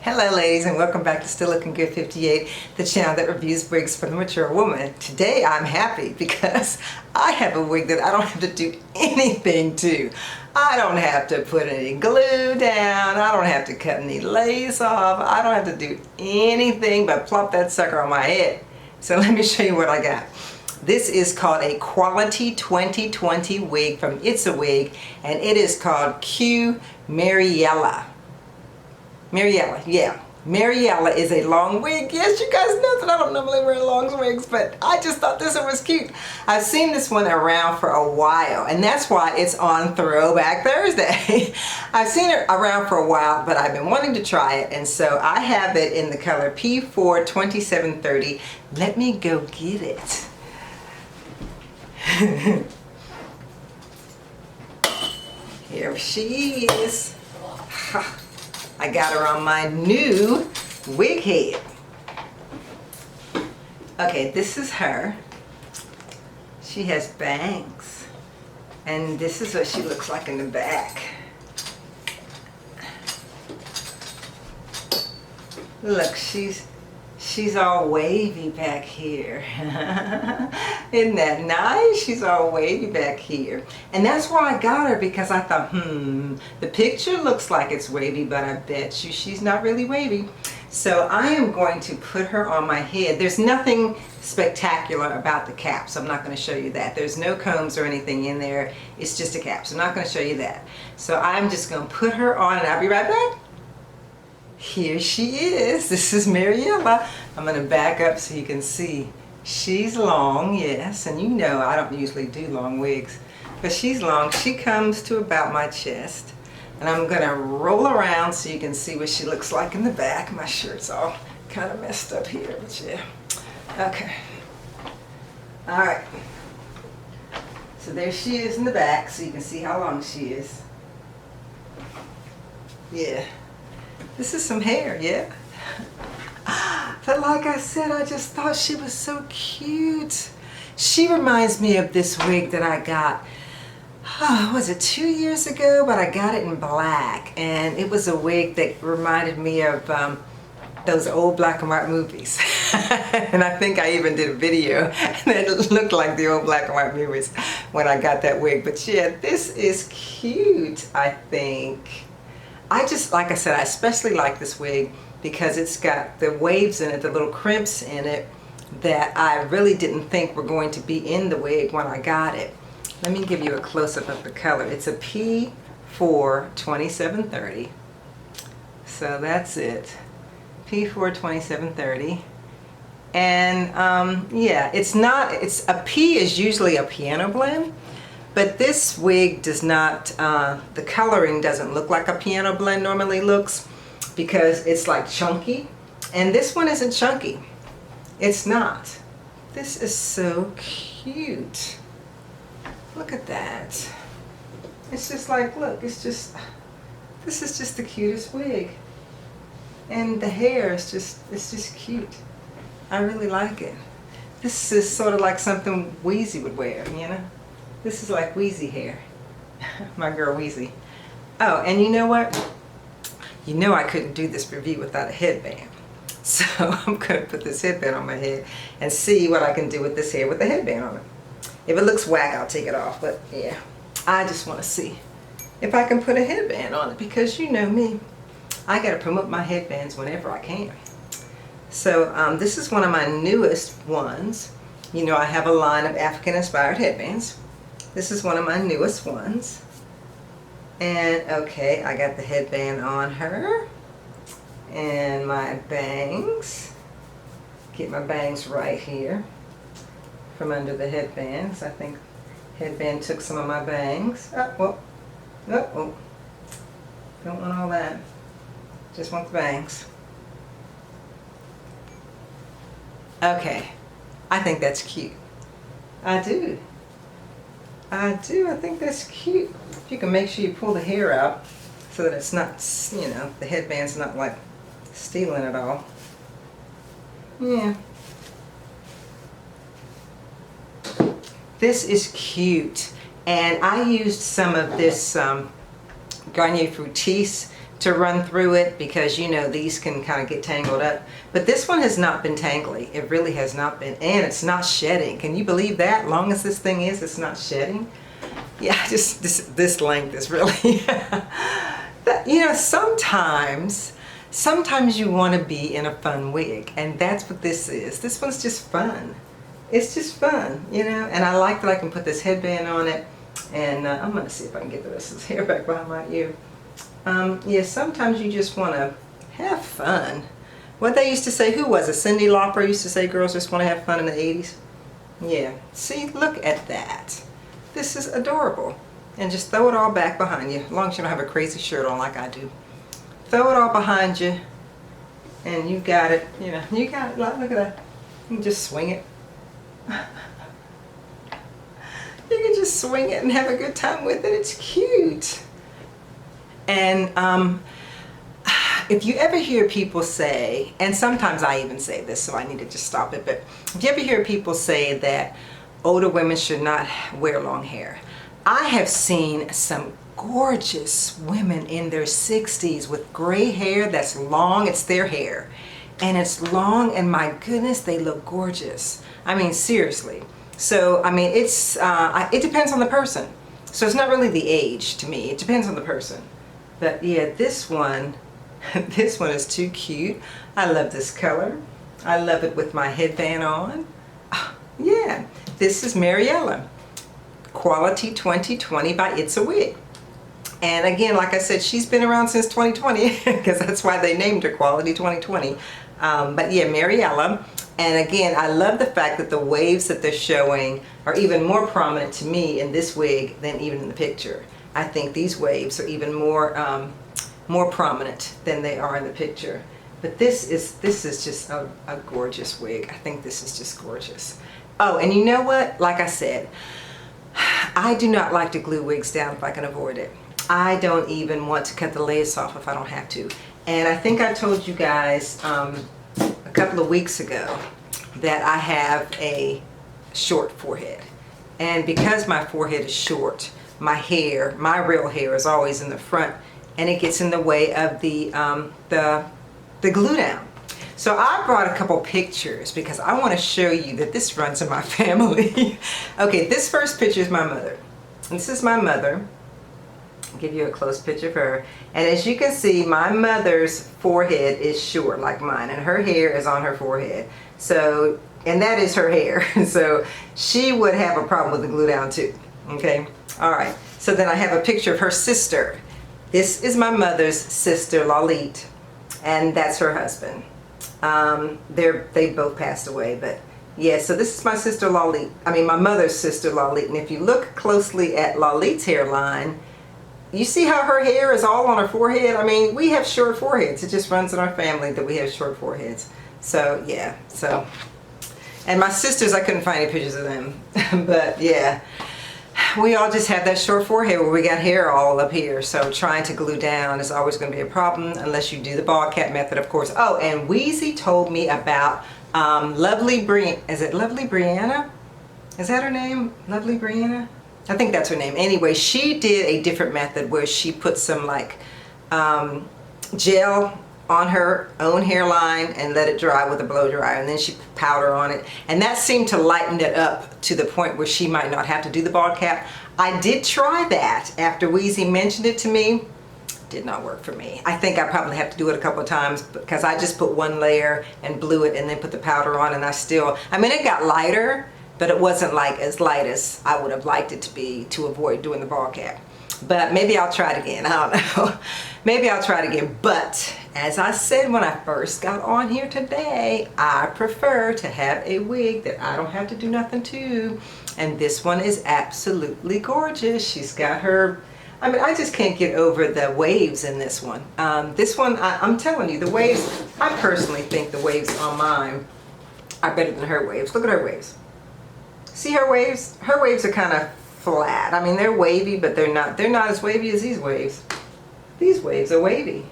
Hello ladies, and welcome back to Still Looking Good 58, the channel that reviews wigs for the mature woman. Today I'm happy because I have a wig that I don't have to do anything to. I don't have to put any glue down, I don't have to cut any lace off, I don't have to do anything but plop that sucker on my head. So let me show you what I got. This is called a Quality 2020 wig from itsawig, and it is called qmariella. Mariella, yeah. Mariella is a long wig. Yes, you guys know that I don't normally wear long wigs, but I just thought this one was cute. I've seen this one around for a while, and that's why it's on Throwback Thursday. I've seen it around for a while, but I've been wanting to try it, and so I have it in the color P4 2730. Let me go get it. Here she is. I got her on my new wig head. Okay, this is her. She has bangs. And this is what she looks like in the back. Look, she's all wavy back here. Isn't that nice? She's all wavy back here. And that's why I got her, because I thought, the picture looks like it's wavy, but I bet you she's not really wavy. So I am going to put her on my head. There's nothing spectacular about the cap, so I'm not going to show you that. There's no combs or anything in there. It's just a cap, so I'm not going to show you that. So I'm just going to put her on, and I'll be right back. Here she is. This is Mariella. I'm going to back up so you can see. She's long, yes, and you know I don't usually do long wigs, but she's long. She comes to about my chest, and I'm going to roll around so you can see what she looks like in the back. My shirt's all kind of messed up here, but yeah. Okay. All right. So there she is in the back, so you can see how long she is. Yeah. This is some hair, yeah? But like I said, I just thought she was so cute. She reminds me of this wig that I got, was it 2 years ago? But I got it in black, and it was a wig that reminded me of those old black and white movies. And I think I even did a video that looked like the old black and white movies when I got that wig. But yeah, this is cute, I think. I just, like I said, I especially like this wig because it's got the waves in it, the little crimps in it that I really didn't think were going to be in the wig when I got it. Let me give you a close-up of the color. It's a P4 2730. So that's it. P4 2730. And yeah, it's a P is usually a piano blend. But this wig does not, the coloring doesn't look like a piano blend normally looks, because it's like chunky. And this one isn't chunky. It's not. This is so cute. Look at that. It's just like, look, it's just, this is just the cutest wig. And the hair is just, it's just cute. I really like it. This is sort of like something Wheezy would wear, you know? This is like Wheezy hair. My girl Wheezy. Oh, and you know what? You know I couldn't do this review without a headband. So I'm going to put this headband on my head and see what I can do with this hair with the headband on it. If it looks whack, I'll take it off. But yeah, I just want to see if I can put a headband on it, because you know me. I got to promote my headbands whenever I can. So this is one of my newest ones. You know I have a line of African-inspired headbands. This is one of my newest ones. And okay, I got the headband on her. And my bangs. Get my bangs right here from under the headbands. I think headband took some of my bangs. Oh, well. Oh, oh. Don't want all that. Just want the bangs. Okay. I think that's cute. I do. I do. I think that's cute. If you can make sure you pull the hair out so that it's not, you know, the headband's not like stealing it all. Yeah. This is cute. And I used some of this Garnier Fructis to run through it because you know these can kind of get tangled up. But this one has not been tangly. It really has not been, and it's not shedding. Can you believe that? Long as this thing is, it's not shedding. Yeah, just this length is really that, you know, sometimes you want to be in a fun wig, and that's what this is. This one's just fun. It's just fun, you know, and I like that I can put this headband on it, and I'm going to see if I can get the rest of this hair back behind my ear. Yeah, sometimes you just want to have fun. What they used to say, who was it? Cyndi Lauper used to say girls just want to have fun in the 80s. Yeah, see, look at that. This is adorable. And just throw it all back behind you, as long as you don't have a crazy shirt on like I do. Throw it all behind you, and you got it, you know, you got it. Look at that. You can just swing it. You can just swing it and have a good time with it. It's cute. And if you ever hear people say, and sometimes I even say this, so I need to just stop it, but if you ever hear people say that older women should not wear long hair, I have seen some gorgeous women in their 60s with gray hair that's long. It's their hair, and it's long, and my goodness, they look gorgeous. I mean, seriously. So, I mean, it's it depends on the person. So it's not really the age to me. It depends on the person. But yeah, this one is too cute. I love this color. I love it with my headband on. Yeah, this is Mariella, Quality 2020 by itsawig. And again, like I said, she's been around since 2020 because that's why they named her Quality 2020. But yeah, Mariella. And again, I love the fact that the waves that they're showing are even more prominent to me in this wig than even in the picture. I think these waves are even more more prominent than they are in the picture. But this is just a gorgeous wig. I think this is just gorgeous. Oh, and you know what? Like I said, I do not like to glue wigs down if I can avoid it. I don't even want to cut the lace off if I don't have to. And I think I told you guys a couple of weeks ago that I have a short forehead. And because my forehead is short, my hair, my real hair, is always in the front, and it gets in the way of the glue down. So I brought a couple pictures because I want to show you that this runs in my family. Okay, this first picture is my mother. This is my mother. I'll give you a close picture of her. And as you can see, my mother's forehead is short like mine, and her hair is on her forehead. So, and that is her hair. So she would have a problem with the glue down too. Okay, all right. So then I have a picture of her sister. This is my mother's sister, Lalit, and that's her husband. They both passed away, but yeah, so this is my sister Lalit. I mean, my mother's sister Lalit. And if you look closely at Lalit's hairline, you see how her hair is all on her forehead? I mean, we have short foreheads. It just runs in our family that we have short foreheads. So yeah, so. And my sisters, I couldn't find any pictures of them. But yeah, we all just have that short forehead where we got hair all up here. So trying to glue down is always going to be a problem unless you do the ball cap method, of course. Oh, and Weezy told me about Lovely Brianna. Is it Lovely Brianna? Is that her name? Lovely Brianna? I think that's her name. Anyway, she did a different method where she put some like gel on her own hairline and let it dry with a blow dryer, and then she put powder on it, and that seemed to lighten it up to the point where she might not have to do the bald cap. I did try that after Weezy mentioned it to me. Did not work for me. I think I probably have to do it a couple of times because I just put one layer and blew it and then put the powder on, and I mean it got lighter, but it wasn't like as light as I would have liked it to be to avoid doing the bald cap. But maybe I'll try it again. I don't know. Maybe I'll try it again. But as I said when I first got on here today, I prefer to have a wig that I don't have to do nothing to. And this one is absolutely gorgeous. She's got her, I mean, I just can't get over the waves in this one. This one, I'm telling you, the waves, I personally think the waves on mine are better than her waves. Look at her waves. See her waves? Her waves are kind of flat. I mean, they're wavy, but they're not as wavy as these waves. These waves are wavy.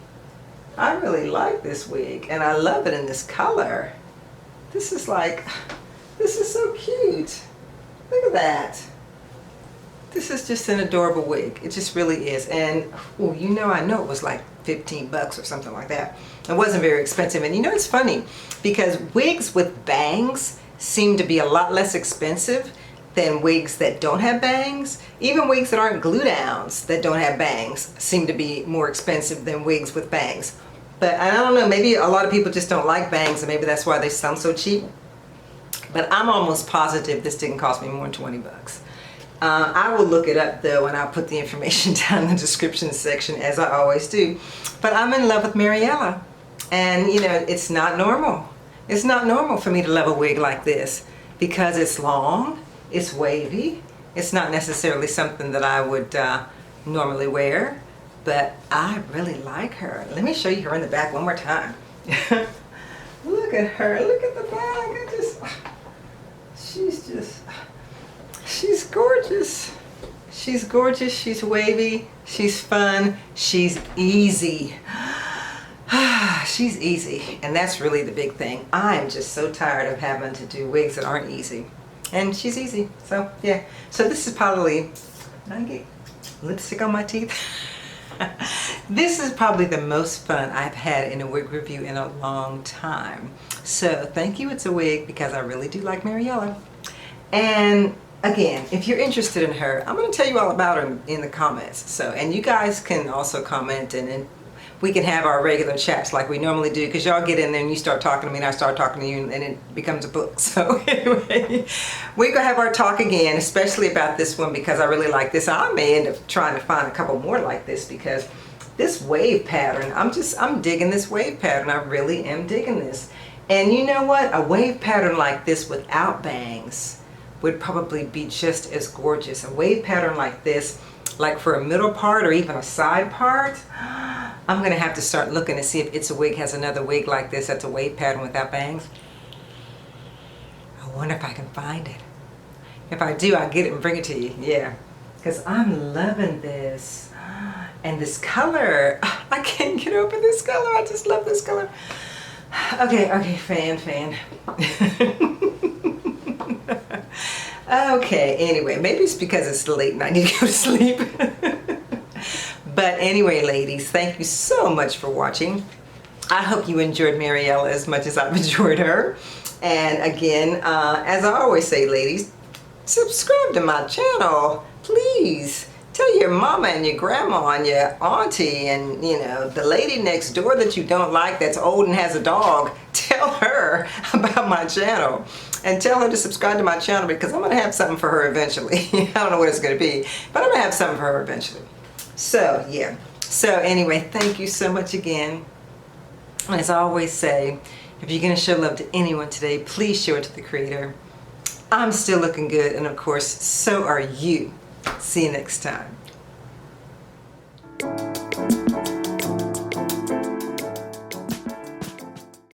I really like this wig, and I love it in this color. This is so cute. Look at that. This is just an adorable wig. It just really is. And oh, you know, I know it was like 15 bucks or something like that. It wasn't very expensive. And you know, it's funny because wigs with bangs seem to be a lot less expensive than wigs that don't have bangs. Even wigs that aren't glue downs that don't have bangs seem to be more expensive than wigs with bangs. But I don't know, maybe a lot of people just don't like bangs and maybe that's why they sound so cheap. But I'm almost positive this didn't cost me more than 20 bucks. I will look it up though, and I'll put the information down in the description section as I always do. But I'm in love with Mariella. And you know, it's not normal. It's not normal for me to love a wig like this because it's long, it's wavy. It's not necessarily something that I would normally wear, but I really like her. Let me show you her in the back one more time. Look at her, look at the back. She's gorgeous. She's gorgeous, she's wavy, she's fun, she's easy. She's easy, and that's really the big thing. I'm just so tired of having to do wigs that aren't easy. And she's easy, so yeah. So this is probably, did I get lipstick on my teeth? This is probably the most fun I've had in a wig review in a long time. So thank you, It's a Wig, because I really do like Mariella. And again, if you're interested in her, I'm going to tell you all about her in the comments. So, and you guys can also comment, and we can have our regular chats like we normally do, because y'all get in there and you start talking to me and I start talking to you and it becomes a book. So anyway, we're going to have our talk again, especially about this one because I really like this. I may end up trying to find a couple more like this because this wave pattern, I'm digging this wave pattern. I really am digging this. And you know what? A wave pattern like this without bangs would probably be just as gorgeous. A wave pattern like this, like for a middle part or even a side part, I'm gonna have to start looking to see if It's a Wig has another wig like this that's a wave pattern without bangs. I wonder if I can find it. If I do, I'll get it and bring it to you. Yeah, because I'm loving this. And this color, I can't get over this color. I just love this color. Okay, fan. Okay, anyway, maybe it's because it's late and I need to go to sleep. But anyway, ladies, thank you so much for watching. I hope you enjoyed Mariella as much as I've enjoyed her. And again, as I always say, ladies, subscribe to my channel, please. Tell your mama and your grandma and your auntie and, you know, the lady next door that you don't like that's old and has a dog, tell her about my channel. And tell her to subscribe to my channel because I'm going to have something for her eventually. I don't know what it's going to be, but I'm going to have something for her eventually. So, yeah. So, anyway, thank you so much again. As I always say, if you're going to show love to anyone today, please show it to the creator. I'm still looking good, and of course, so are you. See you next time.